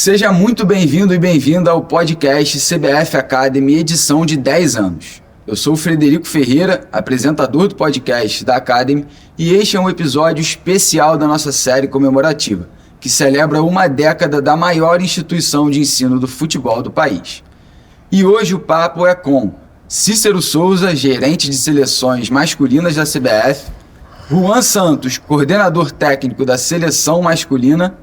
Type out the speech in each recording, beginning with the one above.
Seja muito bem-vindo e bem-vinda ao podcast CBF Academy, edição de 10 anos. Eu sou o Frederico Ferreira, apresentador do podcast da Academy, e este é um episódio especial da nossa série comemorativa, que celebra uma década da maior instituição de ensino do futebol do país. E hoje o papo é com Cícero Souza, gerente de seleções masculinas da CBF, Juan Santos, coordenador técnico da seleção masculina,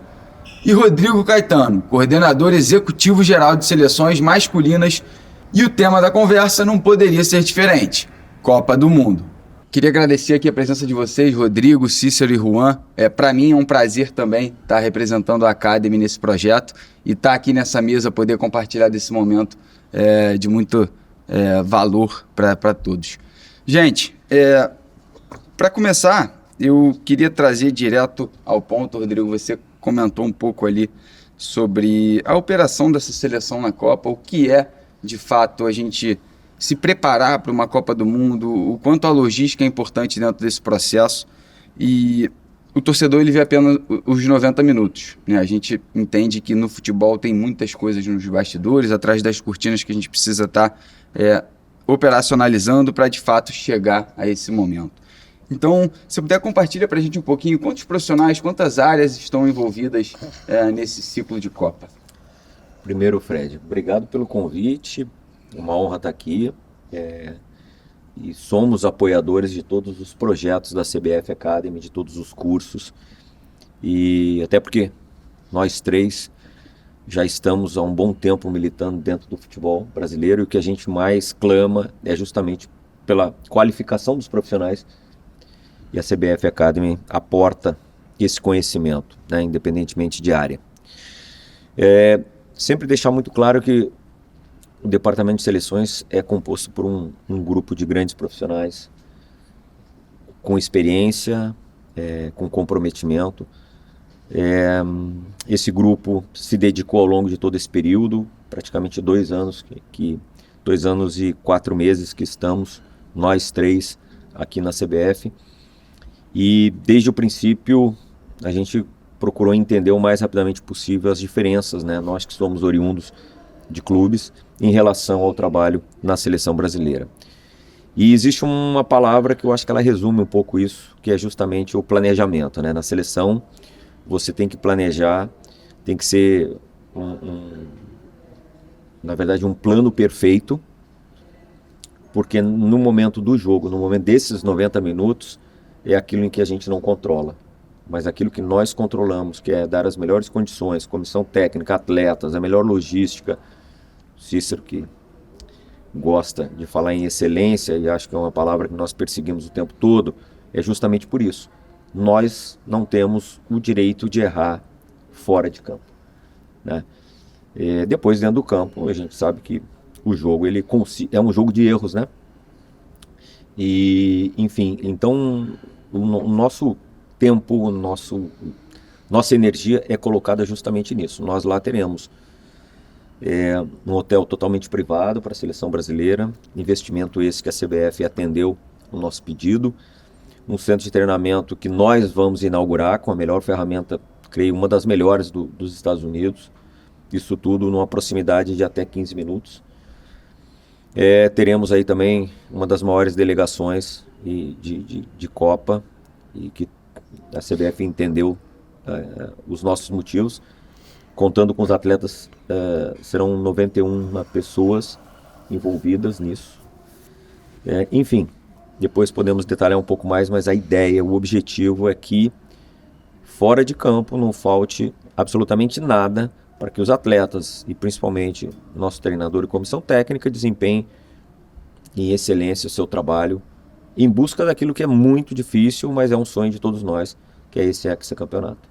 e Rodrigo Caetano, coordenador executivo geral de seleções masculinas, e o tema da conversa não poderia ser diferente: Copa do Mundo. Queria agradecer aqui a presença de vocês, Rodrigo, Cícero e Juan. Para mim é um prazer também estar representando a Academy nesse projeto e estar aqui nessa mesa, poder compartilhar desse momento de muito valor para todos. Gente, para começar, eu queria trazer direto ao ponto, Rodrigo, você comentou um pouco ali sobre a operação dessa seleção na Copa, o que é, de fato, a gente se preparar para uma Copa do Mundo, o quanto a logística é importante dentro desse processo, e o torcedor ele vê apenas os 90 minutos, né? A gente entende que no futebol tem muitas coisas nos bastidores, atrás das cortinas que a gente precisa estar operacionalizando para, de fato, chegar a esse momento. Então, se puder, compartilha para a gente um pouquinho quantos profissionais, quantas áreas estão envolvidas nesse ciclo de Copa. Primeiro, Fred, obrigado pelo convite, uma honra estar aqui. E somos apoiadores de todos os projetos da CBF Academy, de todos os cursos. E até porque nós três já estamos há um bom tempo militando dentro do futebol brasileiro, e o que a gente mais clama é justamente pela qualificação dos profissionais. E a CBF Academy aporta esse conhecimento, né, independentemente de área. Sempre deixar muito claro que o departamento de seleções é composto por um grupo de grandes profissionais com experiência, com comprometimento. Esse grupo se dedicou ao longo de todo esse período, praticamente 2 anos, 2 anos e 4 meses que estamos, nós três aqui na CBF. E desde o princípio a gente procurou entender o mais rapidamente possível as diferenças, né? Nós que somos oriundos de clubes em relação ao trabalho na seleção brasileira. E existe uma palavra que eu acho que ela resume um pouco isso, que é justamente o planejamento, né? Na seleção você tem que planejar, tem que ser na verdade um plano perfeito, porque no momento do jogo, no momento desses 90 minutos, é aquilo em que a gente não controla, mas aquilo que nós controlamos, que é dar as melhores condições, comissão técnica, atletas, a melhor logística. Cícero, que gosta de falar em excelência, e acho que é uma palavra que nós perseguimos o tempo todo, é justamente por isso. Nós não temos o direito de errar fora de campo, né? Depois, dentro do campo, a gente sabe que o jogo é um jogo de erros, né? E, enfim, então o nosso tempo, nossa energia é colocada justamente nisso. Nós lá teremos um hotel totalmente privado para a seleção brasileira, investimento esse que a CBF atendeu o nosso pedido, um centro de treinamento que nós vamos inaugurar com a melhor ferramenta, creio, uma das melhores dos Estados Unidos, isso tudo numa proximidade de até 15 minutos. Teremos aí também uma das maiores delegações de Copa, e que a CBF entendeu os nossos motivos. Contando com os atletas, serão 91 pessoas envolvidas nisso. Enfim, depois podemos detalhar um pouco mais, mas a ideia, o objetivo é que fora de campo não falte absolutamente nada para que os atletas, e principalmente nosso treinador e comissão técnica, desempenhem em excelência o seu trabalho em busca daquilo que é muito difícil, mas é um sonho de todos nós, que é esse hexacampeonato.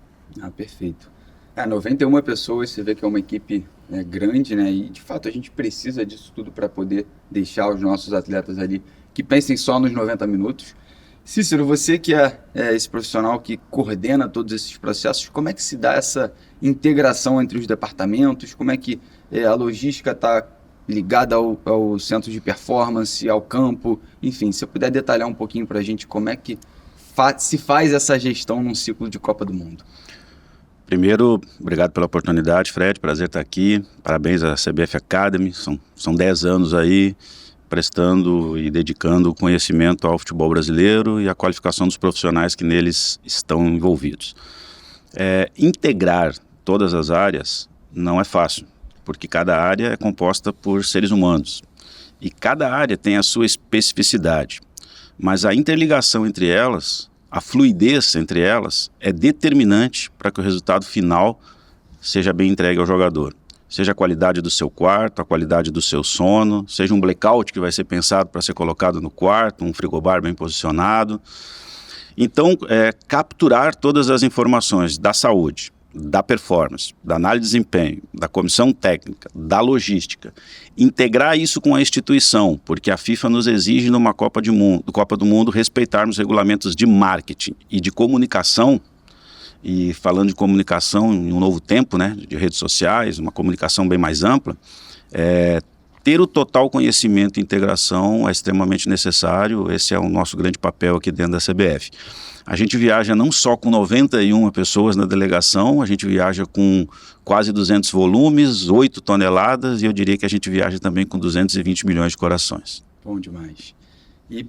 Perfeito. 91 pessoas, você vê que é uma equipe grande, né? E de fato a gente precisa disso tudo para poder deixar os nossos atletas ali que pensem só nos 90 minutos. Cícero, você que é esse profissional que coordena todos esses processos, como é que se dá essa integração entre os departamentos? Como é que a logística está ligada ao centro de performance, ao campo? Enfim, se eu puder detalhar um pouquinho para a gente como é que se faz essa gestão num ciclo de Copa do Mundo. Primeiro, obrigado pela oportunidade, Fred, prazer estar aqui. Parabéns à CBF Academy, são 10 anos aí prestando e dedicando conhecimento ao futebol brasileiro e à qualificação dos profissionais que neles estão envolvidos. Integrar todas as áreas não é fácil, porque cada área é composta por seres humanos e cada área tem a sua especificidade, mas a interligação entre elas, a fluidez entre elas é determinante para que o resultado final seja bem entregue ao jogador. Seja a qualidade do seu quarto, a qualidade do seu sono, seja um blackout que vai ser pensado para ser colocado no quarto, um frigobar bem posicionado. Então, capturar todas as informações da saúde, da performance, da análise de desempenho, da comissão técnica, da logística, integrar isso com a instituição, porque a FIFA nos exige numa Copa do Mundo respeitarmos regulamentos de marketing e de comunicação. E falando de comunicação em um novo tempo, né, de redes sociais, uma comunicação bem mais ampla, ter o total conhecimento e integração é extremamente necessário. Esse é o nosso grande papel aqui dentro da CBF. A gente viaja não só com 91 pessoas na delegação, a gente viaja com quase 200 volumes, 8 toneladas, e eu diria que a gente viaja também com 220 milhões de corações. Bom demais. E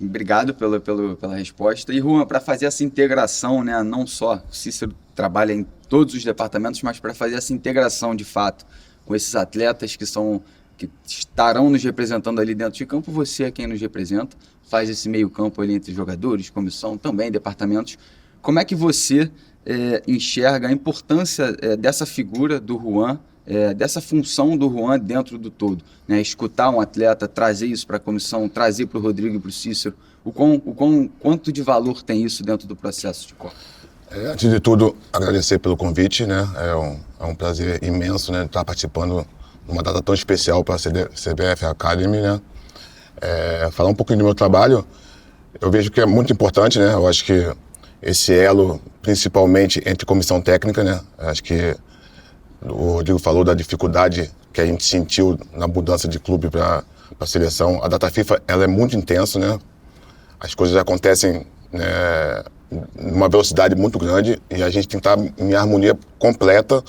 obrigado pela resposta. E, Juan, para fazer essa integração, né, não só o Cícero trabalha em todos os departamentos, mas para fazer essa integração de fato com esses atletas que estarão nos representando ali dentro de campo, você é quem nos representa, faz esse meio campo ali entre jogadores, comissão, também departamentos. Como é que você enxerga a importância dessa figura do Juan, dessa função do Juan dentro do todo, né? Escutar um atleta, trazer isso para a comissão, trazer para o Rodrigo e para o Cícero, quanto de valor tem isso dentro do processo de Copa? Antes de tudo, agradecer pelo convite, né? É um prazer imenso, né, estar participando de uma data tão especial para a CBF Academy, né? Falar um pouquinho do meu trabalho, eu vejo que é muito importante, né? Eu acho que esse elo, principalmente entre comissão técnica, né? Acho que o Rodrigo falou da dificuldade que a gente sentiu na mudança de clube para a seleção. A data FIFA, ela é muito intensa, né? As coisas acontecem, né, numa velocidade muito grande e a gente tem que estar em harmonia completa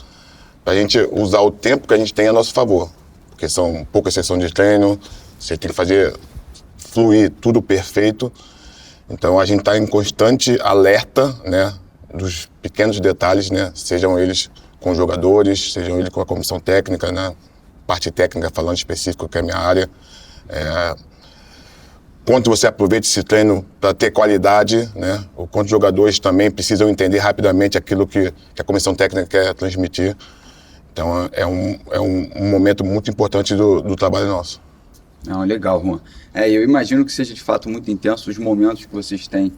para a gente usar o tempo que a gente tem a nosso favor. Porque são poucas sessões de treino, você tem que fazer fluir tudo perfeito. Então a gente está em constante alerta, né, dos pequenos detalhes, né, sejam eles com os jogadores, sejam eles com a comissão técnica, né, parte técnica falando específico que é a minha área. Quanto você aproveita esse treino para ter qualidade, né, o quanto os jogadores também precisam entender rapidamente aquilo que a comissão técnica quer transmitir. Então é um momento muito importante do trabalho nosso. Legal, Juan. Eu imagino que seja de fato muito intenso os momentos que vocês têm,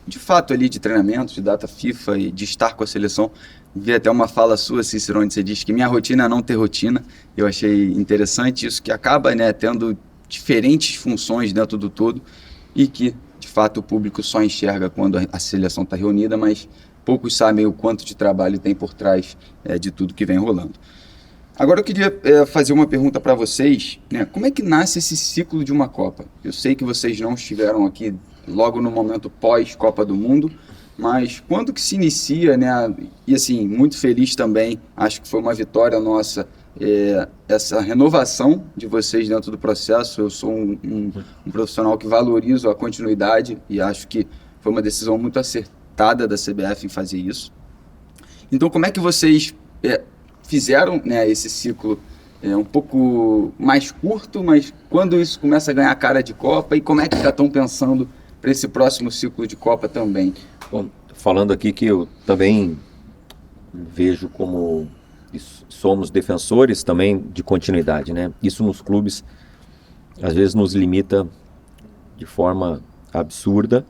de fato ali de treinamento, de data FIFA e de estar com a seleção. Vi até uma fala sua, Cícero, onde você diz que minha rotina é não ter rotina. Eu achei interessante isso, que acaba, né, tendo diferentes funções dentro do todo e que de fato o público só enxerga quando a seleção está reunida, mas poucos sabem o quanto de trabalho tem por trás de tudo que vem rolando. Agora eu queria fazer uma pergunta para vocês, né? Como é que nasce esse ciclo de uma Copa? Eu sei que vocês não estiveram aqui logo no momento pós-Copa do Mundo, mas quando que se inicia, né? E assim, muito feliz também, acho que foi uma vitória nossa, essa renovação de vocês dentro do processo. Eu sou um profissional que valorizo a continuidade e acho que foi uma decisão muito acertada da CBF em fazer isso. Então, como é que vocês fizeram, né, esse ciclo um pouco mais curto, mas quando isso começa a ganhar cara de Copa, e como é que já estão pensando para esse próximo ciclo de Copa também? Bom, falando aqui que eu também vejo como somos defensores também de continuidade, né? Isso nos clubes às vezes nos limita de forma absurda.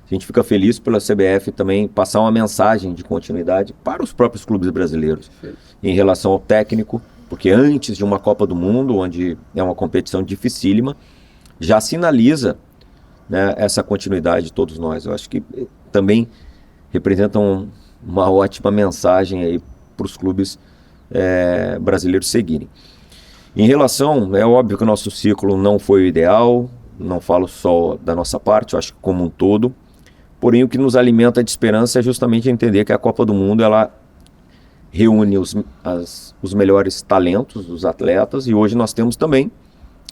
A gente fica feliz pela CBF também passar uma mensagem de continuidade para os próprios clubes brasileiros em relação ao técnico, porque antes de uma Copa do Mundo, onde é uma competição dificílima, já sinaliza, né, essa continuidade de todos nós. Eu acho que também representam uma ótima mensagem aí para os clubes brasileiros seguirem. Em relação, é óbvio que o nosso ciclo não foi o ideal, não falo só da nossa parte, eu acho que como um todo. Porém, o que nos alimenta de esperança é justamente entender que a Copa do Mundo ela reúne os melhores talentos dos atletas, e hoje nós temos também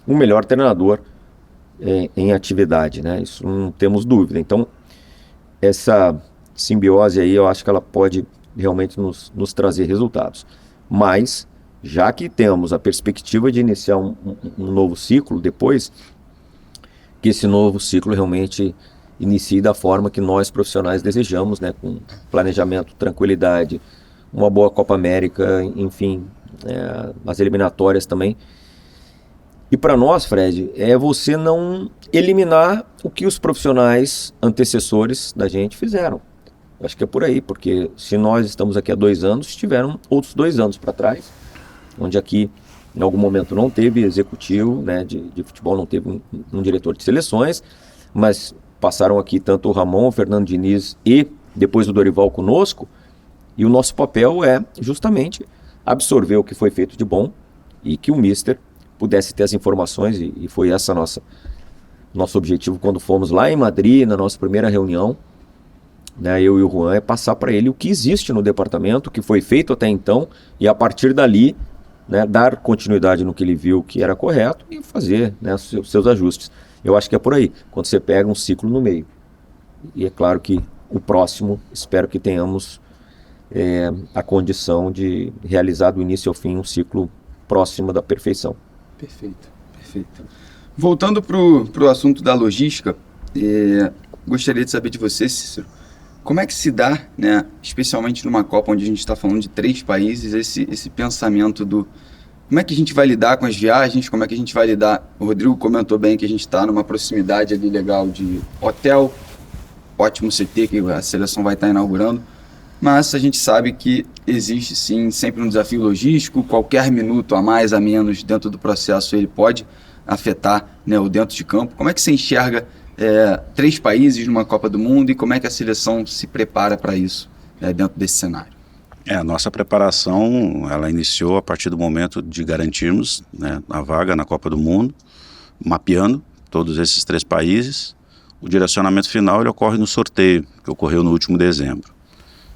o melhor treinador em atividade, né? Isso não temos dúvida. Então, essa simbiose aí, eu acho que ela pode realmente nos trazer resultados. Mas, já que temos a perspectiva de iniciar um novo ciclo depois, que esse novo ciclo realmente inicie da forma que nós profissionais desejamos, né? Com planejamento, tranquilidade, uma boa Copa América, enfim, as eliminatórias também. E para nós, Fred, é você não eliminar o que os profissionais antecessores da gente fizeram. Eu acho que é por aí, porque se nós estamos aqui há 2 anos, tiveram outros 2 anos para trás, onde aqui em algum momento não teve executivo, né, de futebol, não teve um diretor de seleções, mas passaram aqui tanto o Ramon, o Fernando Diniz e depois o Dorival conosco, e o nosso papel é justamente absorver o que foi feito de bom e que o Mister pudesse ter as informações, e foi essa nosso objetivo quando fomos lá em Madrid, na nossa primeira reunião, né, eu e o Juan, é passar para ele o que existe no departamento, o que foi feito até então, e a partir dali, né, dar continuidade no que ele viu que era correto e fazer, né, seus ajustes. Eu acho que é por aí, quando você pega um ciclo no meio. E é claro que o próximo, espero que tenhamos a condição de realizar do início ao fim um ciclo próximo da perfeição. Perfeito, perfeito. Voltando para o assunto da logística, gostaria de saber de você, Cícero, como é que se dá, né, especialmente numa Copa onde a gente está falando de 3 países, esse pensamento do como é que a gente vai lidar com as viagens, como é que a gente vai lidar. O Rodrigo comentou bem que a gente está numa proximidade ali legal de hotel, ótimo CT que a seleção vai estar inaugurando, mas a gente sabe que existe sim sempre um desafio logístico, qualquer minuto a mais, a menos dentro do processo ele pode afetar, né, o dentro de campo. Como é que você enxerga 3 países numa Copa do Mundo e como é que a seleção se prepara para isso dentro desse cenário? A nossa preparação, ela iniciou a partir do momento de garantirmos, né, a vaga na Copa do Mundo, mapeando todos esses 3 países. O direcionamento final ele ocorre no sorteio, que ocorreu no último dezembro.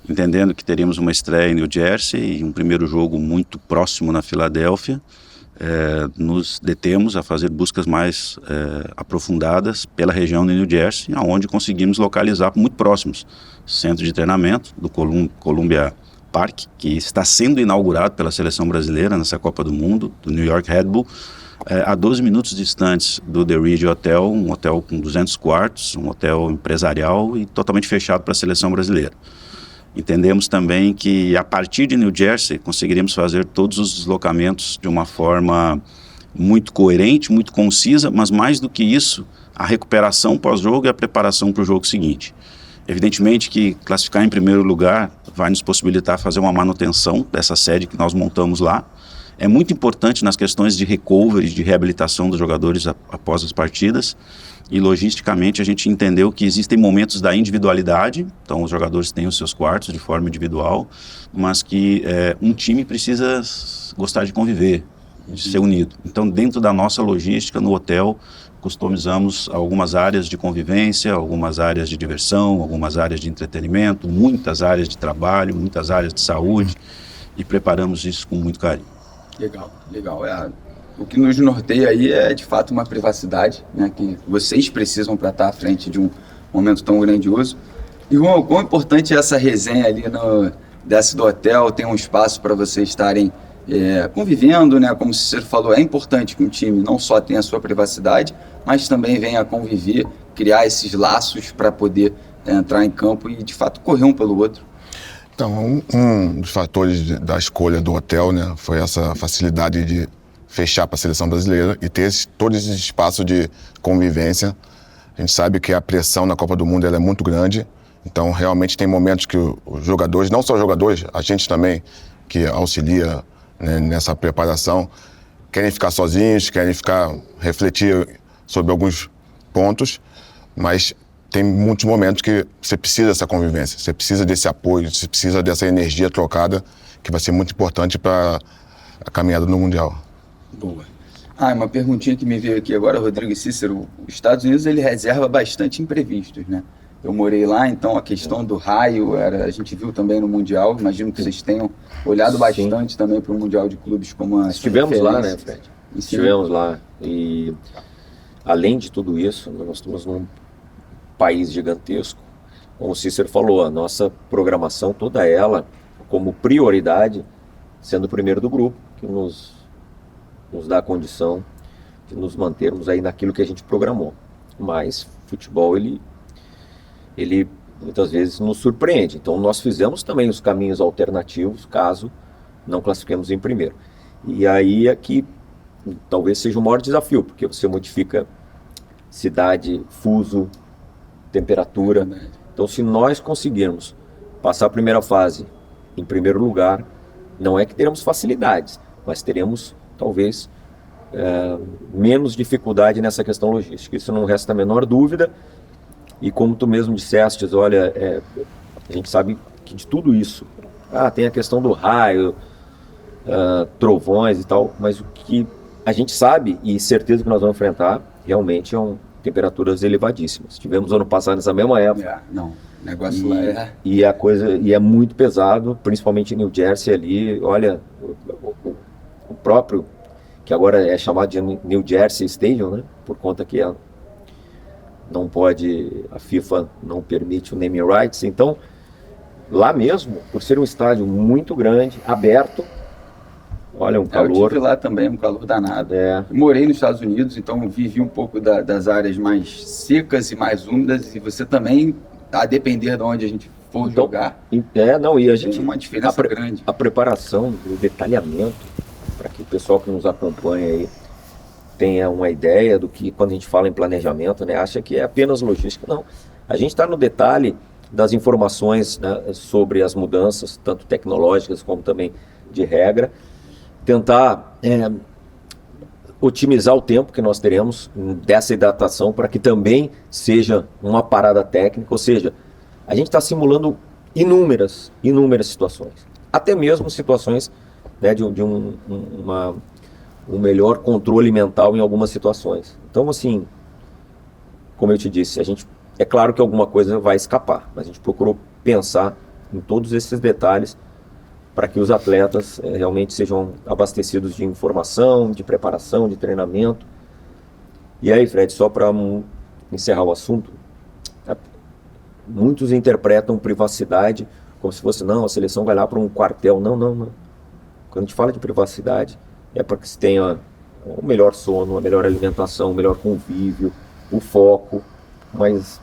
Entendendo que teríamos uma estreia em New Jersey e um primeiro jogo muito próximo na Filadélfia, nos detemos a fazer buscas mais aprofundadas pela região de New Jersey, onde conseguimos localizar muito próximos centro de treinamento do Columbia Park, que está sendo inaugurado pela seleção brasileira nessa Copa do Mundo, do New York Red Bull, a 12 minutos distantes do The Ridge Hotel, um hotel com 200 quartos, um hotel empresarial e totalmente fechado para a seleção brasileira. Entendemos também que a partir de New Jersey conseguiríamos fazer todos os deslocamentos de uma forma muito coerente, muito concisa, mas mais do que isso, a recuperação pós-jogo e a preparação para o jogo seguinte. Evidentemente que classificar em primeiro lugar vai nos possibilitar fazer uma manutenção dessa sede que nós montamos lá. É muito importante nas questões de recovery, de reabilitação dos jogadores após as partidas. E logisticamente a gente entendeu que existem momentos da individualidade, então os jogadores têm os seus quartos de forma individual, mas que um time precisa gostar de conviver, de ser unido. Então dentro da nossa logística no hotel, customizamos algumas áreas de convivência, algumas áreas de diversão, algumas áreas de entretenimento, muitas áreas de trabalho, muitas áreas de saúde, e preparamos isso com muito carinho. Legal, legal. O que nos norteia aí é de fato uma privacidade, né, que vocês precisam para estar à frente de um momento tão grandioso. E João, quão importante é essa resenha ali desce do hotel, tem um espaço para vocês estarem convivendo, né? Como o Cícero falou, é importante que um time não só tenha a sua privacidade, mas também venha a conviver, criar esses laços para poder entrar em campo e de fato correr um pelo outro. Então, um dos fatores da escolha do hotel, né, foi essa facilidade de fechar para a seleção brasileira e ter todo esse espaço de convivência. A gente sabe que a pressão na Copa do Mundo ela é muito grande, então realmente tem momentos que os jogadores, não só os jogadores, a gente também que auxilia, né, nessa preparação, querem ficar sozinhos, querem refletir sobre alguns pontos, mas tem muitos momentos que você precisa dessa convivência, você precisa desse apoio, você precisa dessa energia trocada, que vai ser muito importante para a caminhada no Mundial. Boa. Uma perguntinha que me veio aqui agora, Rodrigo e Cícero. Os Estados Unidos ele reserva bastante imprevistos, né? eu morei lá, então a questão do raio, a gente viu também no Mundial, imagino que vocês tenham olhado bastante também para o Mundial de Clubes como a Estivemos lá, né, Fred? Sim. Estivemos lá e, além de tudo isso, nós estamos num país gigantesco. Como o Cícero falou, a nossa programação, toda ela, como prioridade, sendo o primeiro do grupo, que nos dá a condição de nos mantermos aí naquilo que a gente programou. Mas futebol, ele muitas vezes nos surpreende. Então nós fizemos também os caminhos alternativos, caso não classifiquemos em primeiro. E aí aqui talvez seja o maior desafio, porque você modifica cidade, fuso, temperatura. Então se nós conseguirmos passar a primeira fase em primeiro lugar, não é que teremos facilidades, mas teremos talvez menos dificuldade nessa questão logística. Isso não resta a menor dúvida. E como tu mesmo disseste, olha, a gente sabe que de tudo isso, tem a questão do raio, trovões e tal, mas o que a gente sabe e certeza que nós vamos enfrentar realmente são temperaturas elevadíssimas. Tivemos ano passado nessa mesma época. Não, o negócio lá é... E é muito pesado, principalmente em New Jersey ali, olha, o próprio, que agora é chamado de New Jersey Stadium, né, por conta que não pode, a FIFA não permite o naming rights, então lá mesmo, por ser um estádio muito grande, aberto, olha, um calor. Eu estive lá também, um calor danado. Eu morei nos Estados Unidos, então vivi um pouco das áreas mais secas e mais úmidas, e você também, a depender de onde a gente for jogar, e a gente tem uma diferença grande. A preparação, o detalhamento, para que o pessoal que nos acompanha aí tenha uma ideia do que, quando a gente fala em planejamento, né, acha que é apenas logística. Não, a gente está no detalhe das informações, né, sobre as mudanças, tanto tecnológicas como também de regra, tentar otimizar o tempo que nós teremos dessa hidratação para que também seja uma parada técnica, ou seja, a gente está simulando inúmeras situações, até mesmo situações, né, de um melhor controle mental em algumas situações. Então, assim, como eu te disse, é claro que alguma coisa vai escapar, mas a gente procurou pensar em todos esses detalhes para que os atletas realmente sejam abastecidos de informação, de preparação, de treinamento. E aí, Fred, só para encerrar o assunto, muitos interpretam privacidade como se fosse, não, a seleção vai lá para um quartel. Não. Quando a gente fala de privacidade, é para que se tenha o melhor sono, a melhor alimentação, o melhor convívio, o foco, mas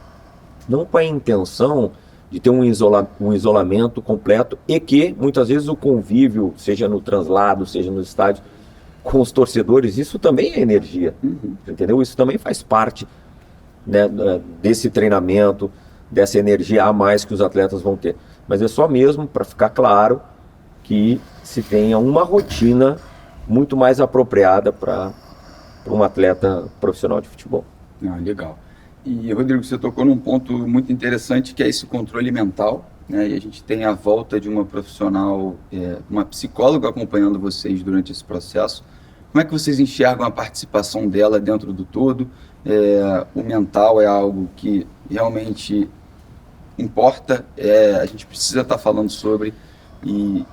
não com a intenção de ter um isolamento completo e que muitas vezes o convívio, seja no translado, seja no estádio, com os torcedores, isso também é energia, entendeu? Isso também faz parte, né, desse treinamento, dessa energia a mais que os atletas vão ter. Mas é só mesmo para ficar claro que se tenha uma rotina muito mais apropriada para um atleta profissional de futebol. Legal. E, Rodrigo, você tocou num ponto muito interessante, que é esse controle mental, né? E a gente tem a volta de uma profissional, uma psicóloga acompanhando vocês durante esse processo. Como é que vocês enxergam a participação dela dentro do todo? O mental é algo que realmente importa, a gente precisa estar falando sobre,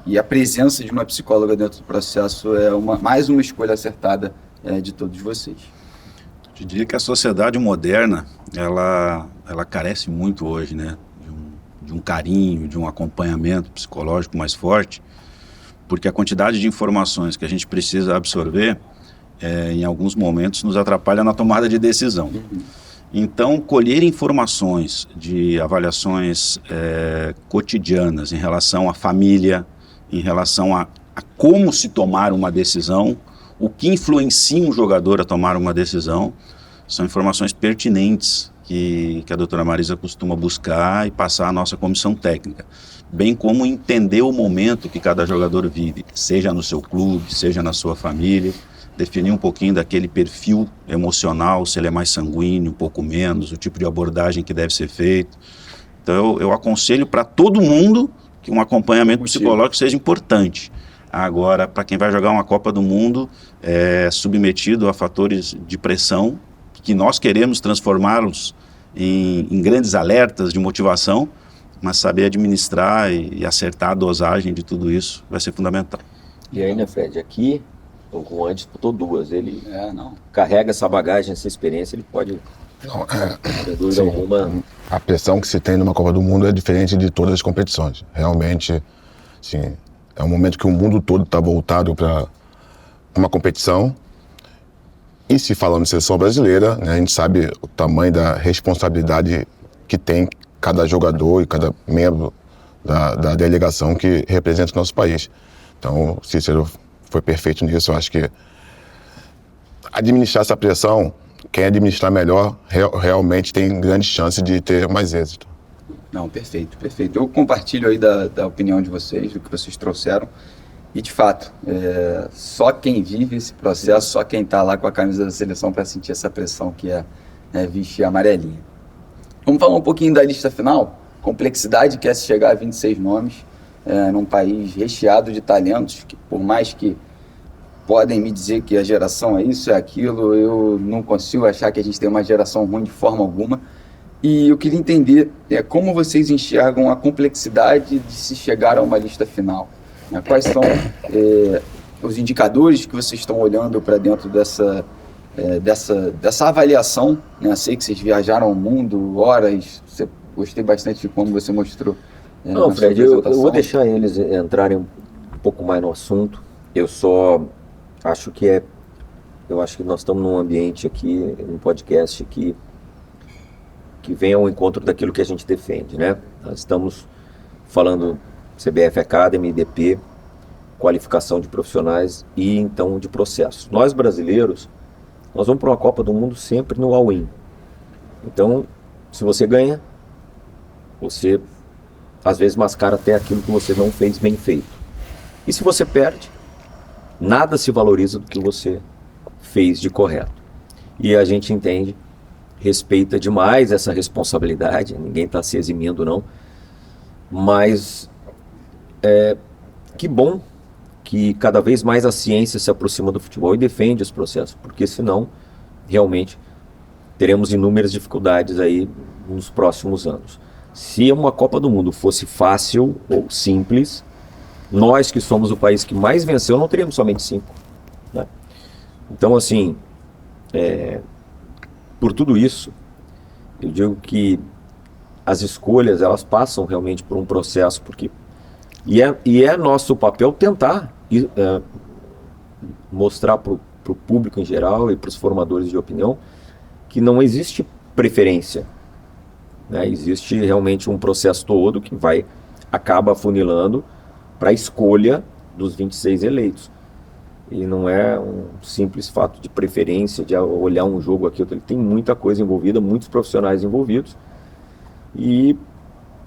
e a presença de uma psicóloga dentro do processo é mais uma escolha acertada de todos vocês. Eu diria que a sociedade moderna, ela carece muito hoje, né, de um carinho, de um acompanhamento psicológico mais forte, porque a quantidade de informações que a gente precisa absorver, em alguns momentos, nos atrapalha na tomada de decisão. Então, colher informações de avaliações cotidianas em relação à família, em relação a como se tomar uma decisão, o que influencia um jogador a tomar uma decisão, são informações pertinentes que a doutora Marisa costuma buscar e passar à nossa comissão técnica, bem como entender o momento que cada jogador vive, seja no seu clube, seja na sua família, definir um pouquinho daquele perfil emocional, se ele é mais sanguíneo, um pouco menos, o tipo de abordagem que deve ser feito. Então eu aconselho para todo mundo que um acompanhamento psicológico seja importante. Agora, para quem vai jogar uma Copa do Mundo, submetido a fatores de pressão, que nós queremos transformá-los em grandes alertas de motivação, mas saber administrar e acertar a dosagem de tudo isso vai ser fundamental. E aí, né, Fred, aqui o Juan disputou 2, ele carrega essa bagagem, essa experiência, ele pode, sem dúvida alguma... A pressão que se tem numa Copa do Mundo é diferente de todas as competições. Realmente, sim, é um momento que o mundo todo está voltado para uma competição. E se falando de seleção brasileira, né, a gente sabe o tamanho da responsabilidade que tem cada jogador e cada membro da delegação que representa o nosso país. Então, o Cícero foi perfeito nisso. Eu acho que administrar essa pressão, quem administrar melhor, realmente tem grande chance de ter mais êxito. Não, perfeito, perfeito. Eu compartilho aí da opinião de vocês, do que vocês trouxeram. E, de fato, só quem vive esse processo, só quem está lá com a camisa da seleção para sentir essa pressão que é vestir a amarelinha. Vamos falar um pouquinho da lista final? Complexidade que é se chegar a 26 nomes, num país recheado de talentos, que por mais que podem me dizer que a geração é isso, é aquilo, eu não consigo achar que a gente tem uma geração ruim de forma alguma. E eu queria entender como vocês enxergam a complexidade de se chegar a uma lista final. Quais são os indicadores que vocês estão olhando para dentro dessa avaliação? Sei que vocês viajaram ao mundo, horas, gostei bastante de como você mostrou. Não, Fred, eu vou deixar eles entrarem um pouco mais no assunto. Eu só acho que nós estamos num ambiente aqui, num podcast que vem ao encontro daquilo que a gente defende, né? Nós estamos falando CBF Academy, IDP, qualificação de profissionais e então de processos. Nós brasileiros, nós vamos para uma Copa do Mundo sempre no all-in. Então, se você ganha, você às vezes mascara até aquilo que você não fez bem feito. E se você perde, nada se valoriza do que você fez de correto. E a gente entende, respeita demais essa responsabilidade, ninguém está se eximindo não, mas que bom que cada vez mais a ciência se aproxima do futebol e defende os processos, porque senão realmente teremos inúmeras dificuldades aí nos próximos anos. Se uma Copa do Mundo fosse fácil ou simples, nós que somos o país que mais venceu não teríamos somente 5, né? Então assim, por tudo isso, eu digo que as escolhas elas passam realmente por um processo, porque e é nosso papel tentar mostrar para o público em geral e para os formadores de opinião que não existe preferência, né? Existe realmente um processo todo que acaba afunilando para a escolha dos 26 eleitos. E não é um simples fato de preferência, de olhar um jogo aqui, outro. Ele tem muita coisa envolvida, muitos profissionais envolvidos. E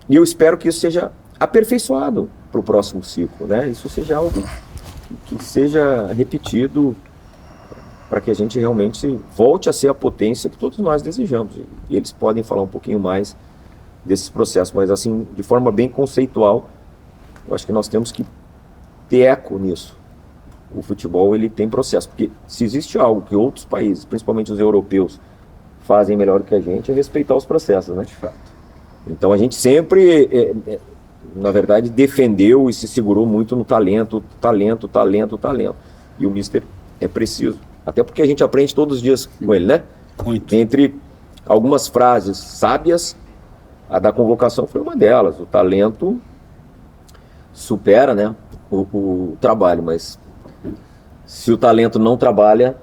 eu espero que isso seja aperfeiçoado para o próximo ciclo, né? Isso seja algo que seja repetido para que a gente realmente volte a ser a potência que todos nós desejamos. E eles podem falar um pouquinho mais desses processos, mas assim, de forma bem conceitual, eu acho que nós temos que ter eco nisso. O futebol, ele tem processo, porque se existe algo que outros países, principalmente os europeus, fazem melhor que a gente, é respeitar os processos, né? De fato. Então a gente sempre, na verdade, defendeu e se segurou muito no talento. E o Mister é preciso. Até porque a gente aprende todos os dias com ele, né? Muito. Entre algumas frases sábias, a da convocação foi uma delas. O talento supera, né, o trabalho, mas se o talento não trabalha,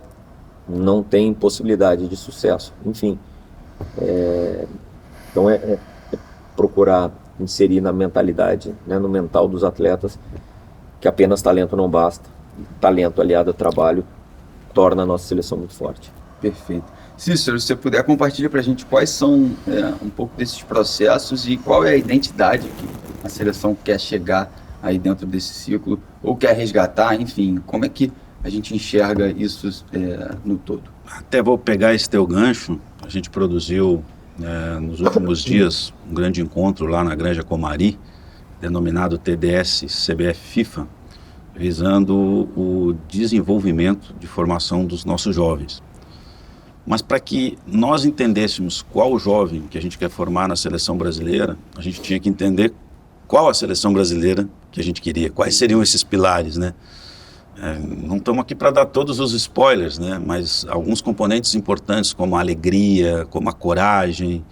não tem possibilidade de sucesso. Enfim, então procurar inserir na mentalidade, né, no mental dos atletas, que apenas talento não basta. Talento aliado a trabalho torna a nossa seleção muito forte. Perfeito. Cícero, se você puder, compartilha para a gente quais são um pouco desses processos e qual é a identidade que a seleção quer chegar aí dentro desse ciclo, ou quer resgatar, enfim, como é que a gente enxerga isso no todo? Até vou pegar esse teu gancho. A gente produziu nos últimos dias um grande encontro lá na Granja Comari, denominado TDS CBF FIFA, visando o desenvolvimento de formação dos nossos jovens. Mas para que nós entendêssemos qual jovem que a gente quer formar na seleção brasileira, a gente tinha que entender qual a seleção brasileira que a gente queria, quais seriam esses pilares, né? Não estamos aqui para dar todos os spoilers, né? Mas alguns componentes importantes, como a alegria, como a coragem.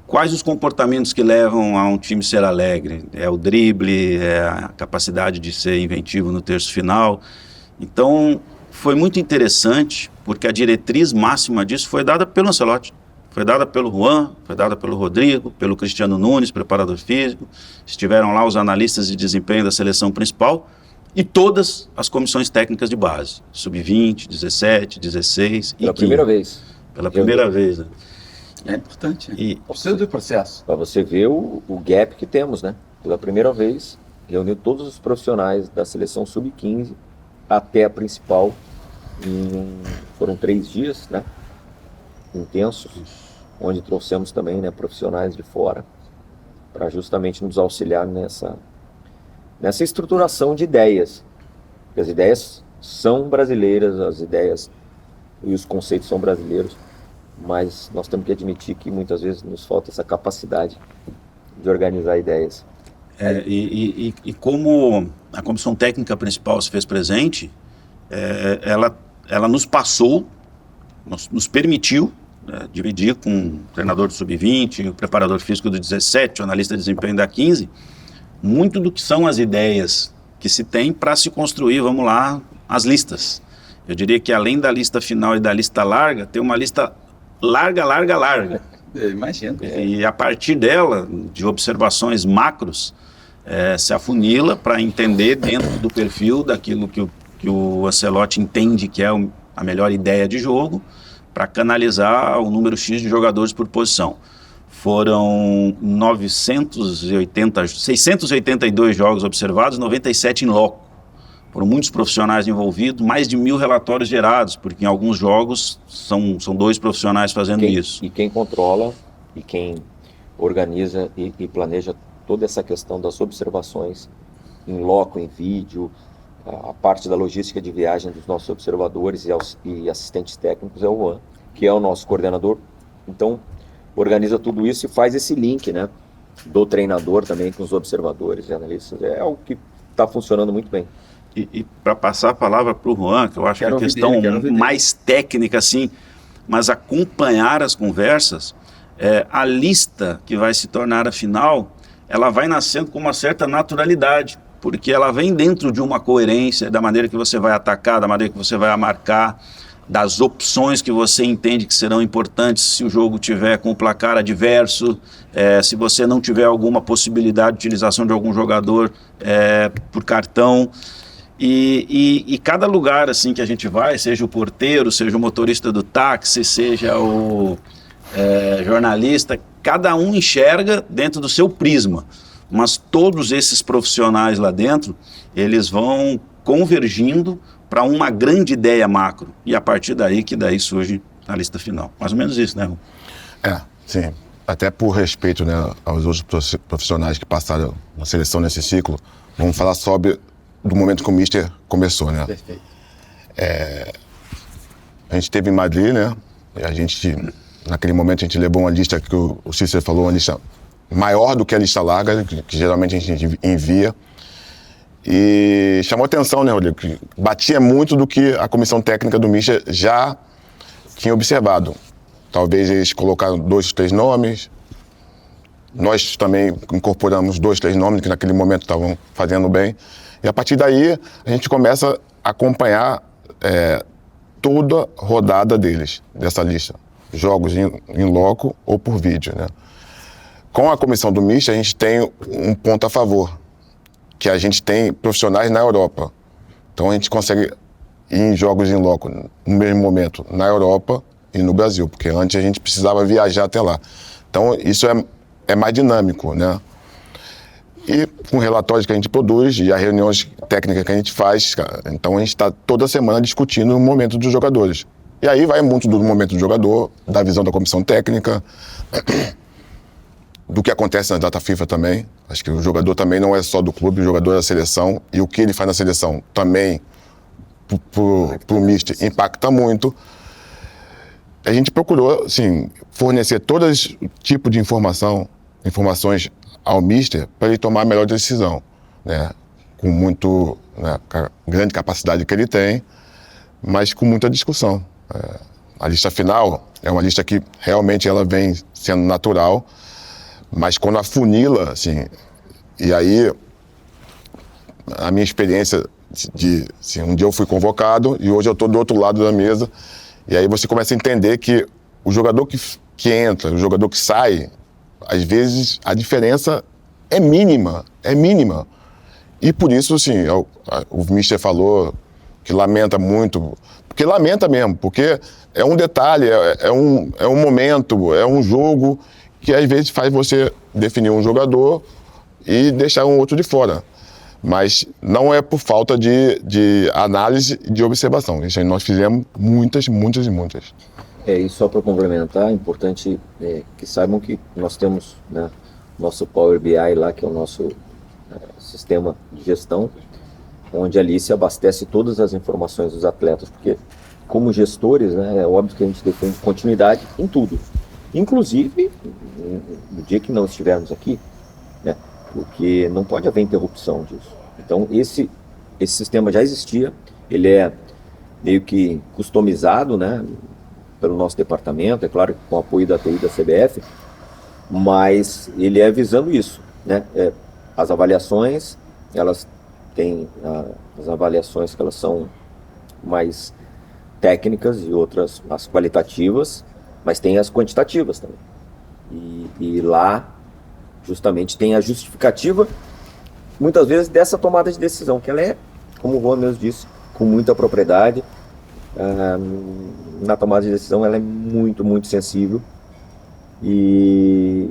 Quais os comportamentos que levam a um time ser alegre? É o drible, é a capacidade de ser inventivo no terço final. Então, foi muito interessante, porque a diretriz máxima disso foi dada pelo Ancelotti. Foi dada pelo Juan, foi dada pelo Rodrigo, pelo Cristiano Nunes, preparador físico. Estiveram lá os analistas de desempenho da seleção principal e todas as comissões técnicas de base. Sub-20, 17, 16 e 15. Pela primeira vez. Pela primeira vez, né? É importante. E precisa do processo. Para você ver o gap que temos, né? Pela primeira vez, reuniu todos os profissionais da seleção sub-15 até a principal. Foram 3 dias, né? Intensos, onde trouxemos também, né, profissionais de fora para justamente nos auxiliar nessa estruturação de ideias. Porque as ideias são brasileiras, as ideias e os conceitos são brasileiros, mas nós temos que admitir que muitas vezes nos falta essa capacidade de organizar ideias. E como a comissão técnica principal se fez presente, ela nos passou, nos permitiu dividir com o treinador do sub-20, o preparador físico do 17, o analista de desempenho da 15, muito do que são as ideias que se tem para se construir, vamos lá, as listas. Eu diria que além da lista final e da lista larga, tem uma lista larga. Eu imagino. E a partir dela, de observações macros, se afunila para entender dentro do perfil daquilo que o Ancelotti entende que é a melhor ideia de jogo, para canalizar o número X de jogadores por posição. Foram 682 jogos observados, 97 em loco. Foram muitos profissionais envolvidos, mais de 1.000 relatórios gerados, porque em alguns jogos são 2 profissionais fazendo isso. E quem controla e quem organiza e planeja toda essa questão das observações em loco, em vídeo, a parte da logística de viagem dos nossos observadores e assistentes técnicos é o Juan, que é o nosso coordenador. Então, organiza tudo isso e faz esse link, né, do treinador também com os observadores e analistas. É algo que está funcionando muito bem. E para passar a palavra para o Juan, que eu acho que é a questão mais técnica, assim, mas acompanhar as conversas, a lista que vai se tornar a final, ela vai nascendo com uma certa naturalidade, porque ela vem dentro de uma coerência da maneira que você vai atacar, da maneira que você vai marcar, das opções que você entende que serão importantes se o jogo tiver com o placar adverso, se você não tiver alguma possibilidade de utilização de algum jogador por cartão. E cada lugar assim que a gente vai, seja o porteiro, seja o motorista do táxi, seja o jornalista, cada um enxerga dentro do seu prisma. Mas todos esses profissionais lá dentro, eles vão convergindo para uma grande ideia macro. E a partir daí surge a lista final. Mais ou menos isso, né, Ru? Sim. Até por respeito, né, aos outros profissionais que passaram na seleção nesse ciclo, vamos falar sobre do momento que o Mister começou, né? Perfeito. A gente esteve em Madrid, né? E naquele momento a gente levou uma lista que o Cícero falou, uma lista maior do que a lista larga, que geralmente a gente envia. E chamou atenção, né, Rodrigo? Que batia muito do que a comissão técnica do Mister já tinha observado. Talvez eles colocaram 2, 3 nomes. Nós também incorporamos 2, 3 nomes que naquele momento estavam fazendo bem. E a partir daí a gente começa a acompanhar toda a rodada deles, dessa lista. Jogos em loco ou por vídeo, né? Com a comissão do Mister, a gente tem um ponto a favor, que a gente tem profissionais na Europa. Então a gente consegue ir em jogos em loco no mesmo momento na Europa e no Brasil, porque antes a gente precisava viajar até lá. Então isso é mais dinâmico, né? E com relatórios que a gente produz e as reuniões técnicas que a gente faz, então a gente está toda semana discutindo o momento dos jogadores. E aí vai muito do momento do jogador, da visão da comissão técnica, do que acontece na data FIFA também. Acho que o jogador também não é só do clube, o jogador é da seleção, e o que ele faz na seleção também, pro Mister, impacta muito. a gente procurou, assim, fornecer todo tipo de informações ao mister para ele tomar a melhor decisão, né? Com muito, né, grande capacidade que ele tem, mas com muita discussão. A lista final é uma lista que realmente ela vem sendo natural, mas quando afunila, assim, e aí a minha experiência assim, um dia eu fui convocado e hoje eu estou do outro lado da mesa, e aí você começa a entender que o jogador que entra, o jogador que sai, às vezes a diferença é mínima. E por isso, assim, o mister falou que lamenta muito, porque lamenta mesmo, porque é um detalhe, é um momento, é um jogo que às vezes faz você definir um jogador e deixar um outro de fora. Mas não é por falta de análise e de observação. Isso aí nós fizemos muitas. E só para complementar, é importante que saibam que nós temos, né, nosso Power BI lá, que é o nosso sistema de gestão, onde ali se abastece todas as informações dos atletas, porque como gestores, né, é óbvio que a gente defende continuidade em tudo, inclusive no dia que não estivermos aqui, né, porque não pode haver interrupção disso. Então esse sistema já existia, ele é meio que customizado, né, pelo nosso departamento, é claro, com o apoio da TI da CBF, mas ele é visando isso, né? As avaliações, elas têm as avaliações que elas são mais técnicas e outras as qualitativas, mas tem as quantitativas também. E lá, justamente, tem a justificativa, muitas vezes, dessa tomada de decisão, que ela é, como o Juan mesmo disse, com muita propriedade. Na tomada de decisão ela é muito sensível, e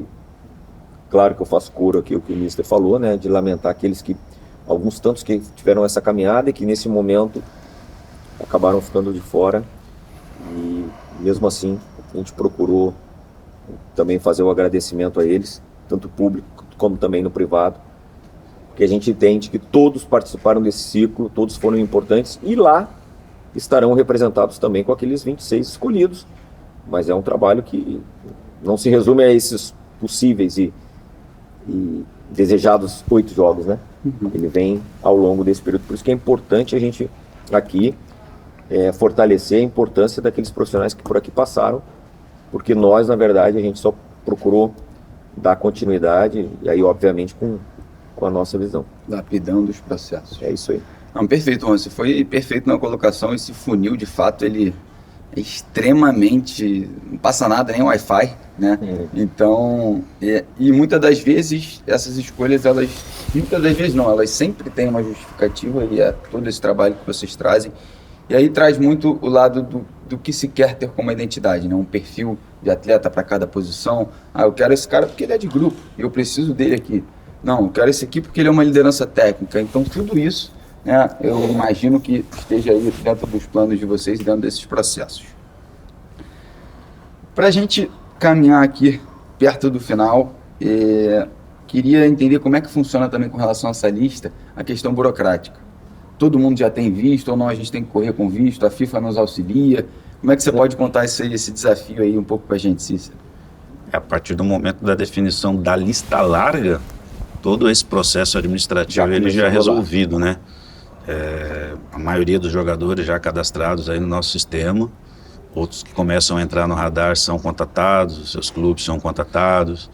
claro que eu faço coro aqui o que o Mister falou, né, de lamentar alguns tantos que tiveram essa caminhada e que nesse momento acabaram ficando de fora, e mesmo assim a gente procurou também fazer o agradecimento a eles, tanto público como também no privado, porque a gente entende que todos participaram desse ciclo, todos foram importantes, e lá estarão representados também com aqueles 26 escolhidos, mas é um trabalho que não se resume a esses possíveis e desejados 8 jogos, né? Ele vem ao longo desse período, por isso que é importante a gente aqui fortalecer a importância daqueles profissionais que por aqui passaram, porque nós, na verdade, a gente só procurou dar continuidade, e aí, obviamente, com a nossa visão. Lapidando os processos. É isso aí. Não, perfeito, Juan. Você foi perfeito na colocação. Esse funil, de fato, ele é extremamente... não passa nada, nem Wi-Fi, né? Então, e muitas das vezes, essas escolhas, muitas das vezes não, elas sempre têm uma justificativa, e é todo esse trabalho que vocês trazem. E aí traz muito o lado do que se quer ter como identidade, né? Um perfil de atleta para cada posição. Eu quero esse cara porque ele é de grupo, e eu preciso dele aqui. Não, eu quero esse aqui porque ele é uma liderança técnica. Então, tudo isso, né, eu imagino que esteja aí dentro dos planos de vocês, dentro desses processos. Para a gente caminhar aqui perto do final, queria entender como é que funciona também com relação a essa lista, a questão burocrática. Todo mundo já tem visto ou não, a gente tem que correr com visto, a FIFA nos auxilia. Como é que você pode contar esse desafio aí um pouco para a gente, Cícero? A partir do momento da definição da lista larga, todo esse processo administrativo ele já é resolvido, né? A maioria dos jogadores já cadastrados aí no nosso sistema, outros que começam a entrar no radar são contatados, os seus clubes são contatados,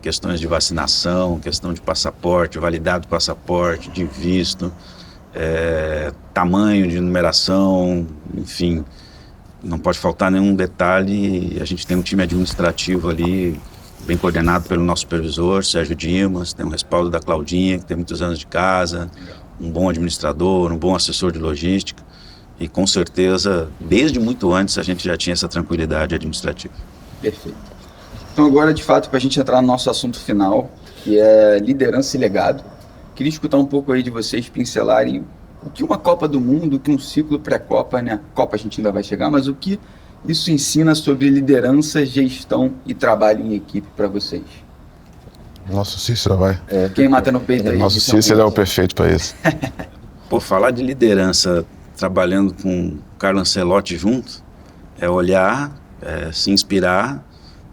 questões de vacinação, questão de passaporte, validade do passaporte, de visto, tamanho de numeração, enfim, não pode faltar nenhum detalhe. A gente tem um time administrativo ali, bem coordenado pelo nosso supervisor, Sérgio Dimas, tem um respaldo da Claudinha, que tem muitos anos de casa, um bom administrador, um bom assessor de logística, e com certeza, desde muito antes, a gente já tinha essa tranquilidade administrativa. Perfeito. Então agora, de fato, para a gente entrar no nosso assunto final, que é liderança e legado, queria escutar um pouco aí de vocês pincelarem o que uma Copa do Mundo, o que um ciclo pré-Copa, né? Copa a gente ainda vai chegar, mas o que isso ensina sobre liderança, gestão e trabalho em equipe para vocês? Nosso Cícero vai. Quem mata no peito aí? Nosso Cícero é o perfeito para isso. Por falar de liderança, trabalhando com o Carlo Ancelotti junto, é olhar se inspirar,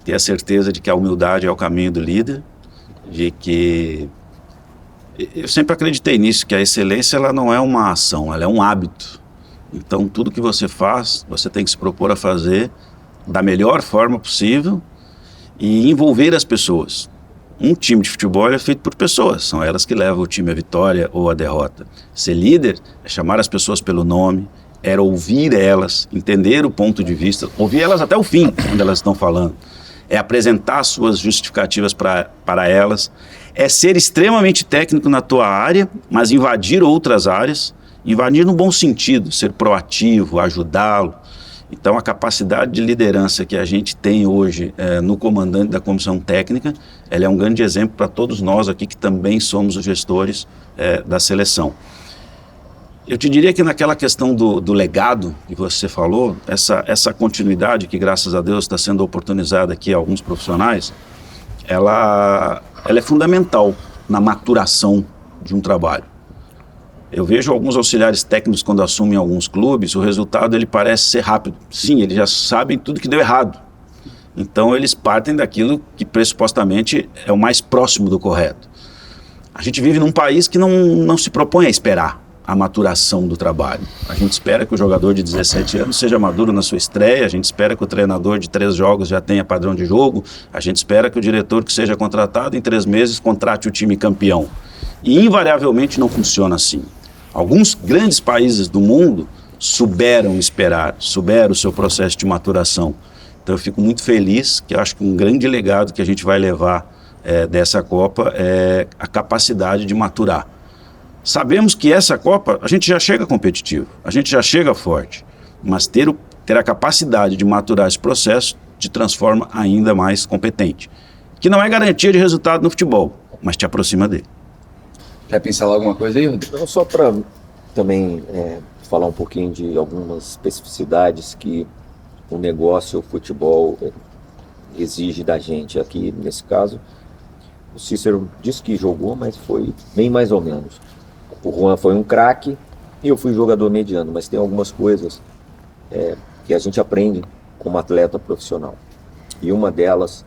ter a certeza de que a humildade é o caminho do líder, de que eu sempre acreditei nisso, que a excelência ela não é uma ação, ela é um hábito. Então tudo que você faz, você tem que se propor a fazer da melhor forma possível e envolver as pessoas. Um time de futebol é feito por pessoas, são elas que levam o time à vitória ou à derrota. Ser líder é chamar as pessoas pelo nome, é ouvir elas, entender o ponto de vista, ouvir elas até o fim, quando elas estão falando. É apresentar suas justificativas para elas, é ser extremamente técnico na tua área, mas invadir outras áreas, invadir no bom sentido, ser proativo, ajudá-lo. Então a capacidade de liderança que a gente tem hoje no comandante da comissão técnica, ela é um grande exemplo para todos nós aqui que também somos os gestores da seleção. Eu te diria que naquela questão do legado que você falou, essa continuidade que graças a Deus está sendo oportunizada aqui a alguns profissionais, ela é fundamental na maturação de um trabalho. Eu vejo alguns auxiliares técnicos quando assumem alguns clubes, o resultado ele parece ser rápido. Sim, eles já sabem tudo que deu errado. Então eles partem daquilo que pressupostamente é o mais próximo do correto. A gente vive num país que não se propõe a esperar a maturação do trabalho. A gente espera que o jogador de 17 anos seja maduro na sua estreia, a gente espera que o treinador de 3 jogos já tenha padrão de jogo, a gente espera que o diretor que seja contratado em 3 meses contrate o time campeão. E invariavelmente não funciona assim. Alguns grandes países do mundo souberam esperar, souberam o seu processo de maturação. Então eu fico muito feliz, que eu acho que um grande legado que a gente vai levar dessa Copa é a capacidade de maturar. Sabemos que essa Copa a gente já chega competitivo, a gente já chega forte, mas ter a capacidade de maturar esse processo te transforma ainda mais competente. Que não é garantia de resultado no futebol, mas te aproxima dele. Quer pensar alguma coisa aí, Rodrigo? Não, só para também falar um pouquinho de algumas especificidades que o negócio, o futebol exige da gente aqui, nesse caso. O Cícero disse que jogou, mas foi bem mais ou menos. O Juan foi um craque e eu fui jogador mediano, mas tem algumas coisas que a gente aprende como atleta profissional. E uma delas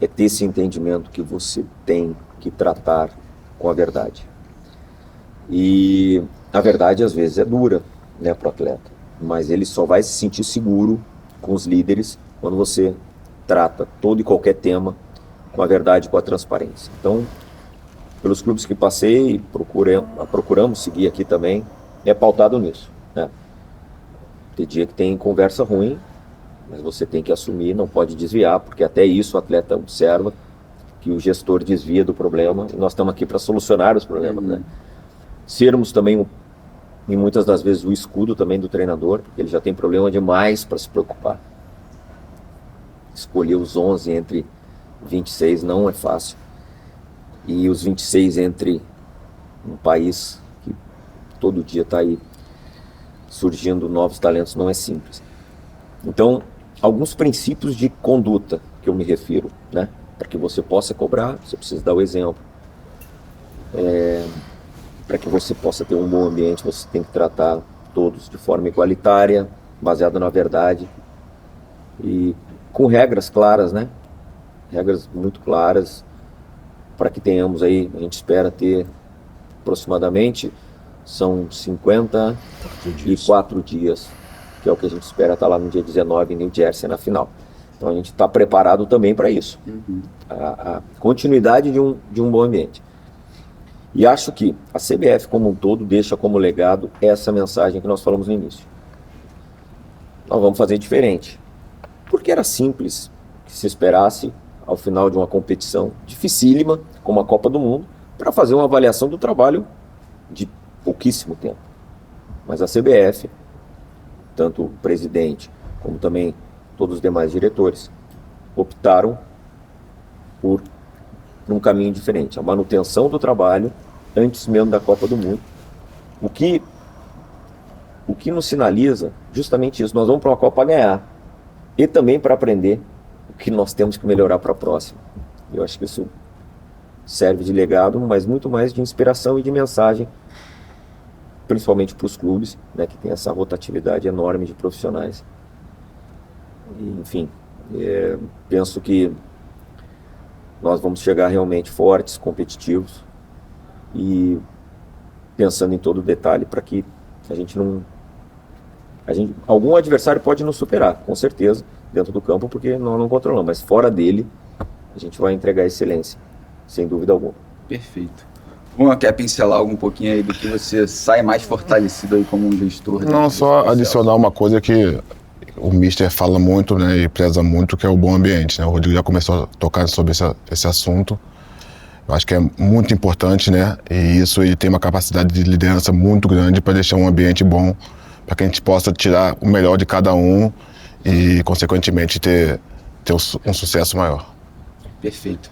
é ter esse entendimento que você tem que tratar com a verdade. E a verdade às vezes é dura, né, para o atleta, mas ele só vai se sentir seguro com os líderes quando você trata todo e qualquer tema com a verdade e com a transparência. Então, pelos clubes que passei, procuramos seguir aqui também, é pautado nisso, né? Tem dia que tem conversa ruim, mas você tem que assumir, não pode desviar, porque até isso o atleta observa que o gestor desvia do problema, e nós estamos aqui para solucionar os problemas, né? Sermos também, e muitas das vezes, o escudo também do treinador, porque ele já tem problema demais para se preocupar. Escolher os 11 entre 26 não é fácil. E os 26 entre um país que todo dia está aí surgindo novos talentos não é simples. Então, alguns princípios de conduta que eu me refiro, né? Para que você possa cobrar, você precisa dar o exemplo. Para que você possa ter um bom ambiente, você tem que tratar todos de forma igualitária, baseada na verdade e com regras claras, né? Regras muito claras, para que tenhamos aí, a gente espera ter aproximadamente, são 54 dias, que é o que a gente espera estar lá no dia 19 em New Jersey na final. Então a gente está preparado também para isso, a continuidade de um bom ambiente. E acho que a CBF como um todo deixa como legado essa mensagem que nós falamos no início. Nós vamos fazer diferente, porque era simples que se esperasse ao final de uma competição dificílima, como a Copa do Mundo, para fazer uma avaliação do trabalho de pouquíssimo tempo. Mas a CBF, tanto o presidente como também todos os demais diretores, optaram por um caminho diferente, a manutenção do trabalho antes mesmo da Copa do Mundo. O que nos sinaliza justamente isso, nós vamos para uma Copa ganhar e também para aprender o que nós temos que melhorar para a próxima. Eu acho que isso serve de legado, mas muito mais de inspiração e de mensagem, principalmente para os clubes, né, que tem essa rotatividade enorme de profissionais. enfim, penso que nós vamos chegar realmente fortes, competitivos e pensando em todo o detalhe para que a gente não... algum adversário pode nos superar, com certeza, dentro do campo, porque nós não controlamos, mas fora dele a gente vai entregar excelência, sem dúvida alguma. Perfeito. Juan, quer pincelar algum pouquinho aí do que você sai mais fortalecido aí como um gestor? Não, só adicionar uma coisa que o Mister fala muito, né, e preza muito, que é o bom ambiente, né? O Rodrigo já começou a tocar sobre esse assunto. Eu acho que é muito importante, né? E isso, ele tem uma capacidade de liderança muito grande para deixar um ambiente bom, para que a gente possa tirar o melhor de cada um e, consequentemente, ter um sucesso maior. Perfeito.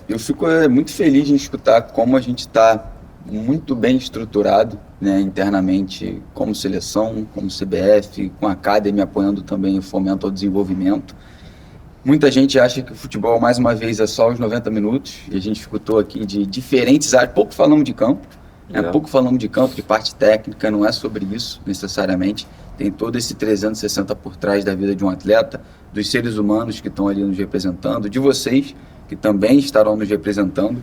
Eu fico muito feliz em escutar como a gente está muito bem estruturado, né, internamente, como seleção, como CBF, com a Academy apoiando também o fomento ao desenvolvimento. Muita gente acha que o futebol, mais uma vez, é só os 90 minutos, e a gente escutou aqui de diferentes áreas, pouco falamos de campo, pouco falamos de campo, de parte técnica, não é sobre isso necessariamente, tem todo esse 360 por trás da vida de um atleta, dos seres humanos que estão ali nos representando, de vocês, que também estarão nos representando.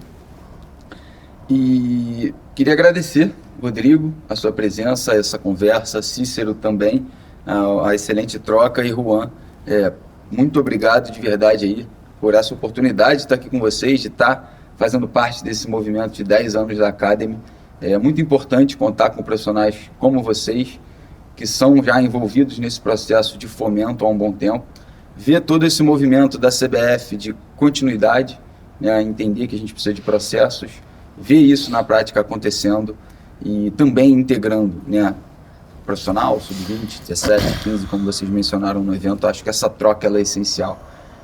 E queria agradecer, Rodrigo, a sua presença, essa conversa, Cícero também, a excelente troca, e Juan, muito obrigado de verdade aí por essa oportunidade de estar aqui com vocês, de estar fazendo parte desse movimento de 10 anos da Academy. É muito importante contar com profissionais como vocês, que são já envolvidos nesse processo de fomento há um bom tempo. Ver todo esse movimento da CBF de continuidade, né, entender que a gente precisa de processos, ver isso na prática acontecendo e também integrando, né, profissional, sub-20, 17, 15, como vocês mencionaram no evento. Acho que essa troca ela é essencial.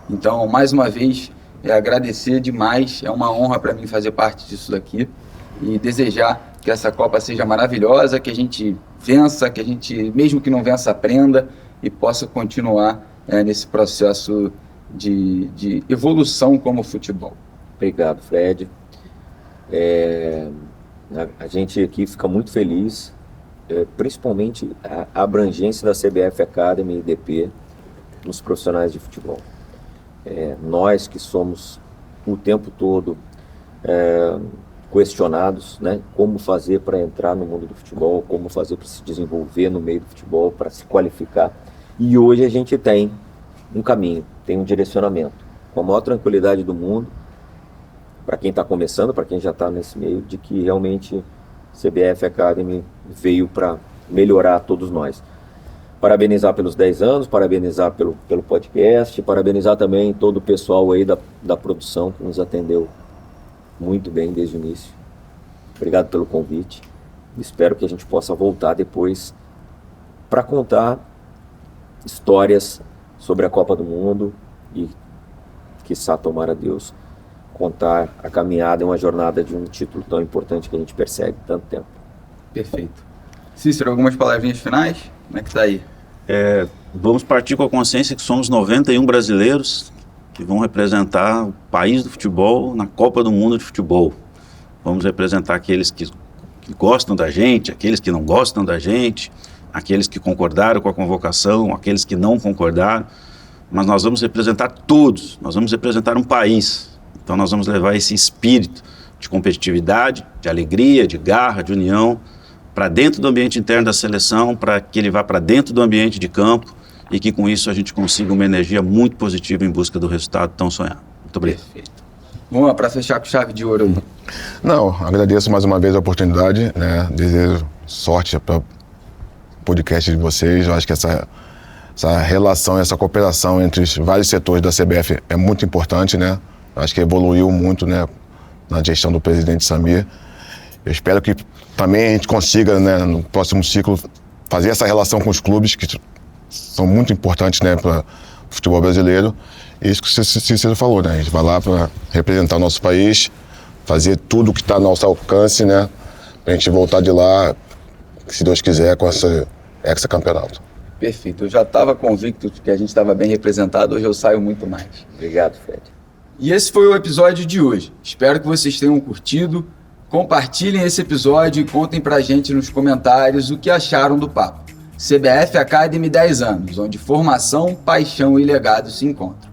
Então, mais uma vez, agradecer demais, é uma honra para mim fazer parte disso daqui e desejar que essa Copa seja maravilhosa, que a gente vença, que a gente, mesmo que não vença, aprenda e possa continuar nesse processo de evolução como futebol. Obrigado, Fred. A gente aqui fica muito feliz, principalmente a abrangência da CBF Academy e DP nos profissionais de futebol. Nós que somos o tempo todo questionados, né, como fazer para entrar no mundo do futebol, como fazer para se desenvolver no meio do futebol, para se qualificar. E hoje a gente tem um caminho, tem um direcionamento, com a maior tranquilidade do mundo, para quem está começando, para quem já está nesse meio, de que realmente CBF Academy veio para melhorar todos nós. Parabenizar pelos 10 anos, parabenizar pelo podcast, parabenizar também todo o pessoal aí da produção que nos atendeu muito bem desde o início. Obrigado pelo convite. Espero que a gente possa voltar depois para contar histórias sobre a Copa do Mundo e, quiçá, tomara a Deus, contar a caminhada e uma jornada de um título tão importante que a gente persegue tanto tempo. Perfeito. Cícero, algumas palavrinhas finais? Como é que tá aí? Vamos partir com a consciência que somos 91 brasileiros que vão representar o país do futebol na Copa do Mundo de futebol. Vamos representar aqueles que gostam da gente, aqueles que não gostam da gente, aqueles que concordaram com a convocação, aqueles que não concordaram, mas nós vamos representar todos, nós vamos representar um país. Então nós vamos levar esse espírito de competitividade, de alegria, de garra, de união, para dentro do ambiente interno da seleção, para que ele vá para dentro do ambiente de campo e que com isso a gente consiga uma energia muito positiva em busca do resultado tão sonhado. Muito obrigado. Perfeito. Vamos lá, para fechar com chave de ouro aí. Não, agradeço mais uma vez a oportunidade, né? Desejo sorte para o podcast de vocês. Eu acho que essa relação, essa cooperação entre os vários setores da CBF é muito importante, né? Eu acho que evoluiu muito, né, na gestão do presidente Samir. Eu espero que também a gente consiga, né, no próximo ciclo, fazer essa relação com os clubes, que são muito importantes, né, para o futebol brasileiro. E isso que o Cícero falou, né? A gente vai lá para representar o nosso país, fazer tudo o que está ao nosso alcance, né? Para a gente voltar de lá, se Deus quiser, com esse hexacampeonato. Perfeito. Eu já estava convicto de que a gente estava bem representado, hoje eu saio muito mais. Obrigado, Fred. E esse foi o episódio de hoje. Espero que vocês tenham curtido. Compartilhem esse episódio e contem pra gente nos comentários o que acharam do papo. CBF Academy 10 anos, onde formação, paixão e legado se encontram.